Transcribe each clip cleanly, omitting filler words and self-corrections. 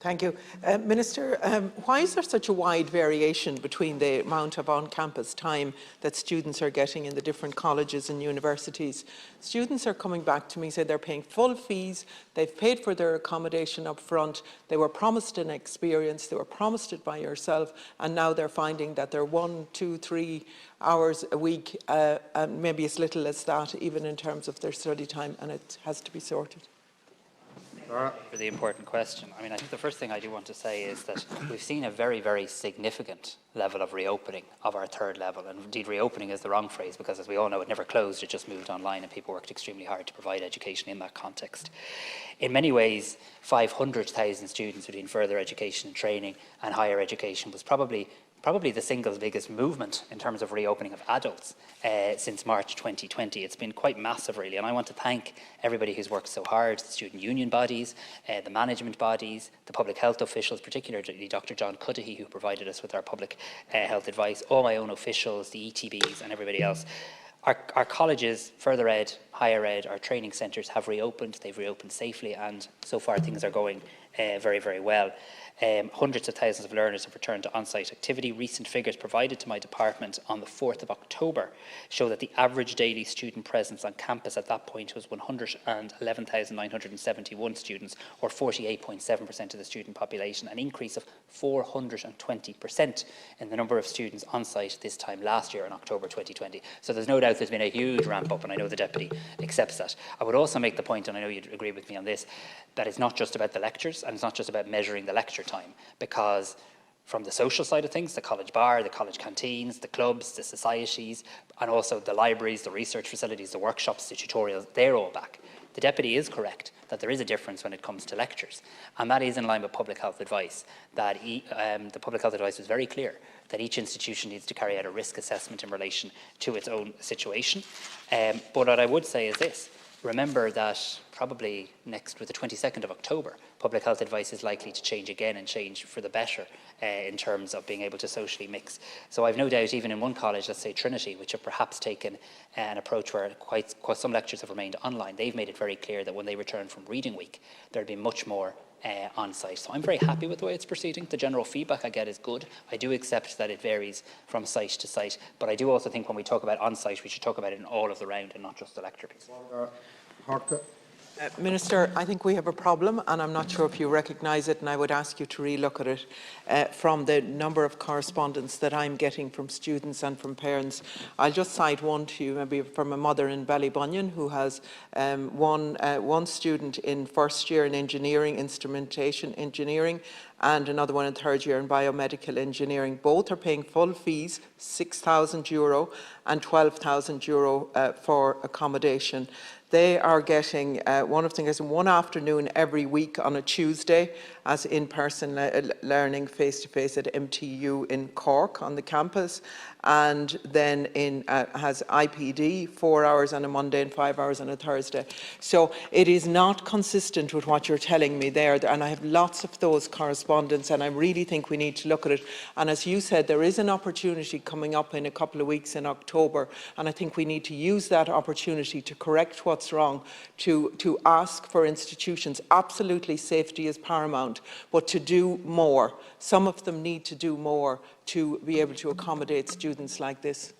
Thank you. Minister, why is there such a wide variation between the amount of on-campus time that students are getting in the different colleges and universities? Students are coming back to me, say they're paying full fees, they've paid for their accommodation up front, they were promised an experience, they were promised it by yourself, and now they're finding that they're 1, 2, 3 hours a week, and maybe as little as that, even in terms of their study time, and it has to be sorted. For the important question. I think the first thing I do want to say is that we've seen a very, very significant level of reopening of our third level. And indeed, reopening is the wrong phrase because, as we all know, it never closed, it just moved online and people worked extremely hard to provide education in that context. In many ways, 500,000 students between further education and training and higher education was probably the single biggest movement in terms of reopening of adults since March 2020. It's been quite massive, really, and I want to thank everybody who's worked so hard, the student union bodies, the management bodies, the public health officials, particularly Dr. John Cudahy, who provided us with our public health advice, all my own officials, the ETBs and everybody else. Our colleges, further ed, higher ed, our training centres have reopened. They've reopened safely, and so far things are going very, very well. Hundreds of thousands of learners have returned to on-site activity. Recent figures provided to my department on the 4th of October show that the average daily student presence on campus at that point was 111,971 students, or 48.7% of the student population, an increase of 420% in the number of students on site this time last year in October 2020. So there's no doubt there's been a huge ramp up, and I know the Deputy accepts that. I would also make the point, and I know you'd agree with me on this, that it's not just about the lectures and it's not just about measuring the lecture time, because from the social side of things, the college bar, the college canteens, the clubs, the societies, and also the libraries, the research facilities, the workshops, the tutorials, they're all back. The Deputy is correct that there is a difference when it comes to lectures, and that is in line with public health advice. That the public health advice was very clear that each institution needs to carry out a risk assessment in relation to its own situation. But what I would say is this: remember that probably next, with the 22nd of October, public health advice is likely to change again, and change for the better in terms of being able to socially mix. So I've no doubt, even in one college, let's say Trinity, which have perhaps taken an approach where quite some lectures have remained online, they've made it very clear that when they return from reading week, there'll be much more on site. So I'm very happy with the way it's proceeding. The general feedback I get is good. I do accept that it varies from site to site, but I do also think when we talk about on site, we should talk about it in all of the round and not just the lecture piece. Minister, I think we have a problem, and I'm not sure if you recognise it, and I would ask you to relook at it from the number of correspondence that I'm getting from students and from parents. I'll just cite one to you, maybe from a mother in Ballybunion who has one student in first year in engineering, instrumentation engineering, and another one in third year in biomedical engineering. Both are paying full fees, €6,000 and €12,000 for accommodation. They are getting, one of them gets one afternoon every week on a Tuesday as in-person learning face-to-face at MTU in Cork on the campus, and then has IPD 4 hours on a Monday and 5 hours on a Thursday. So it is not consistent with what you're telling me there, and I have lots of those correspondence, and I really think we need to look at it. And as you said, there is an opportunity coming up in a couple of weeks in October, and I think we need to use that opportunity to correct what's wrong, to ask for institutions. Absolutely, safety is paramount, but to do more. Some of them need to do more to be able to accommodate students like this.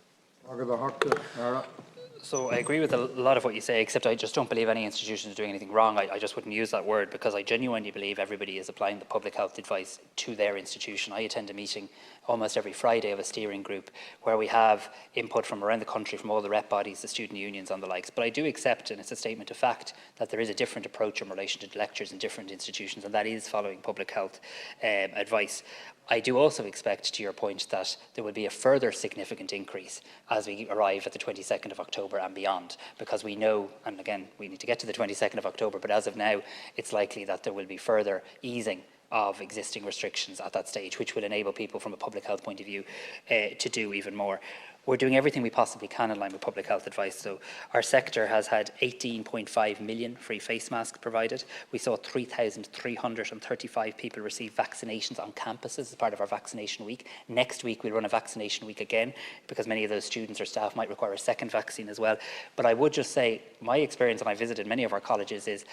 So I agree with a lot of what you say, except I just don't believe any institution is doing anything wrong. I just wouldn't use that word, because I genuinely believe everybody is applying the public health advice to their institution. I attend a meeting almost every Friday of a steering group where we have input from around the country, from all the rep bodies, the student unions and the likes. But I do accept, and it's a statement of fact, that there is a different approach in relation to lectures in different institutions, and that is following public health advice. I do also expect, to your point, that there will be a further significant increase as we arrive at the 22nd of October and beyond, because we know, and again, we need to get to the 22nd of October, but as of now, it's likely that there will be further easing of existing restrictions at that stage, which will enable people from a public health point of view to do even more. We're doing everything we possibly can in line with public health advice. So our sector has had 18.5 million free face masks provided. We saw 3,335 people receive vaccinations on campuses as part of our vaccination week. Next week we'll run a vaccination week again, because many of those students or staff might require a second vaccine as well. But I would just say, my experience, and I visited many of our colleges, is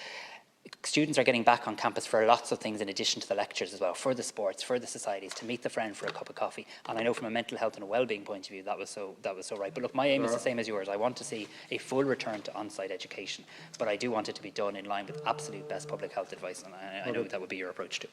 students are getting back on campus for lots of things in addition to the lectures as well, for the sports, for the societies, to meet the friend for a cup of coffee. And I know from a mental health and a well-being point of view, that was so right. But look, my aim is the same as yours. I want to see a full return to on-site education, but I do want it to be done in line with absolute best public health advice, and I know that would be your approach too.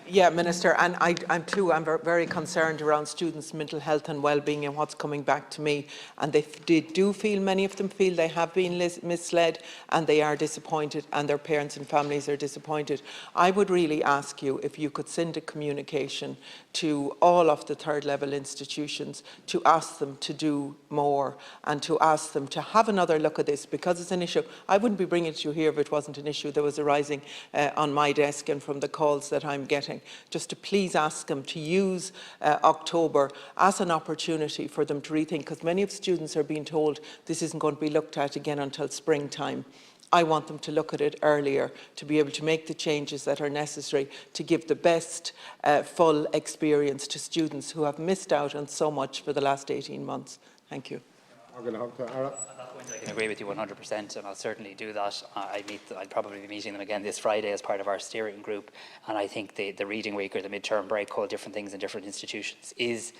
Yeah, Minister, and I'm very concerned around students' mental health and well-being and what's coming back to me. And they do feel, many of them feel they have been misled, and they are disappointed, and their parents and families are disappointed. I would really ask you if you could send a communication to all of the third level institutions to ask them to do more and to ask them to have another look at this, because it's an issue. I wouldn't be bringing it to you here if it wasn't an issue that was arising on my desk and from the calls that I'm getting. Just to please ask them to use October as an opportunity for them to rethink, because many of students are being told this isn't going to be looked at again until springtime. I want them to look at it earlier, to be able to make the changes that are necessary to give the best full experience to students who have missed out on so much for the last 18 months. Thank you. I can agree with you 100%, and I'll certainly do that. I'll probably be meeting them again this Friday as part of our steering group, and I think the reading week or the midterm break, called different things in different institutions, is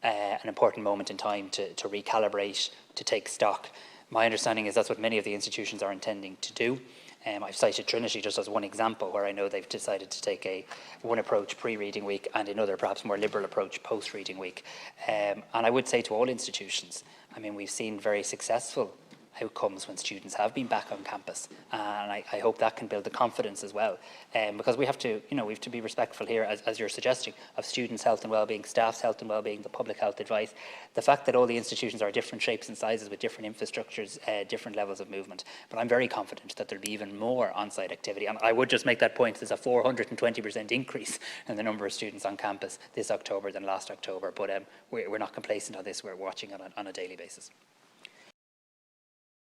an important moment in time to recalibrate, to take stock. My understanding is that's what many of the institutions are intending to do. I've cited Trinity just as one example where I know they've decided to take one approach pre-reading week and another perhaps more liberal approach post-reading week. And I would say to all institutions, I mean, we've seen very successful outcomes when students have been back on campus, and I hope that can build the confidence as well, because we have to be respectful here, as you're suggesting, of students' health and well-being, staff's health and well-being, the public health advice, the fact that all the institutions are different shapes and sizes with different infrastructures, different levels of movement. But I'm very confident that there'll be even more on-site activity, and I would just make that point. There's a 420% increase in the number of students on campus this October than last October, but we're not complacent on this. We're watching it on a daily basis.